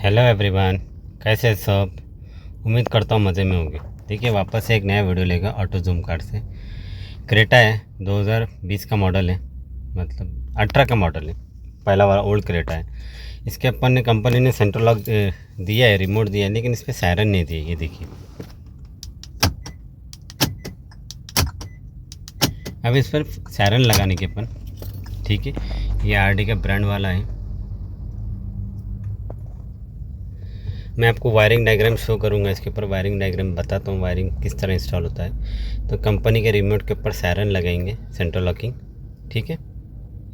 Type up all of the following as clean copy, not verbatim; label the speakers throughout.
Speaker 1: Hello everyone, कैसे हैं सब। उम्मीद करता हूँ मज़े में होंगे। देखिए वापस से एक नया वीडियो लेगा ऑटो जूम कार से। क्रेटा है, 2020 का मॉडल है, मतलब 18 का मॉडल है। पहला वाला ओल्ड क्रेटा है। इसके अपन ने कंपनी ने सेंट्रल लॉक दिया है, रिमोट दिया है, लेकिन इस पर सायरन नहीं दिया। ये देखिए, अब इस पर सायरन लगाने के अपन, ठीक है। ये आरडी का ब्रांड वाला है। मैं आपको वायरिंग डायग्राम शो करूंगा, इसके ऊपर वायरिंग डायग्राम बताता हूँ वायरिंग किस तरह इंस्टॉल होता है। तो कंपनी के रिमोट के ऊपर सायरन लगाएंगे, सेंट्रल लॉकिंग, ठीक है।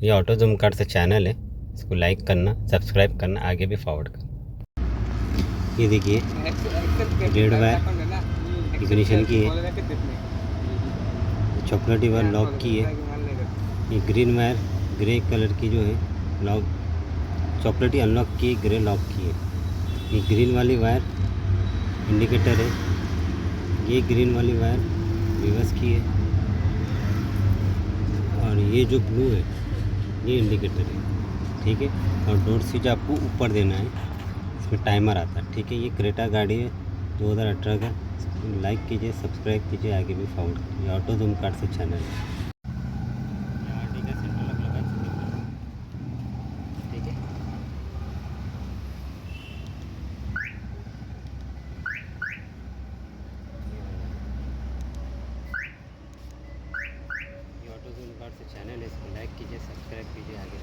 Speaker 1: ये ऑटो जूम कार से चैनल है, इसको लाइक करना, सब्सक्राइब करना, आगे भी फॉरवर्ड करना। ये देखिए रेड वायर इग्निशन की है, चॉकलेटी वायर लॉक की है। ये ग्रीन वायर ग्रे कलर की जो है लॉक, चॉकलेटी अनलॉक की, ग्रे लॉक की है। ये ग्रीन वाली वायर इंडिकेटर है, ये ग्रीन वाली वायर रिवर्स की है, और ये जो ब्लू है ये इंडिकेटर है, ठीक है। और डोर स्विच आपको ऊपर देना है, इसमें टाइमर आता है, ठीक है। ये क्रेटा गाड़ी है 2018 का। लाइक कीजिए, सब्सक्राइब कीजिए, आगे भी फॉरवर्ड कीजिए। ऑटो जूम कार से चैनल है। आरडी का सेंट्रल लॉक लगा चुके हैं, ठीक है। ये ऑटो जूम कार से चैनल है, इसको लाइक कीजिए, सब्सक्राइब कीजिए, आगे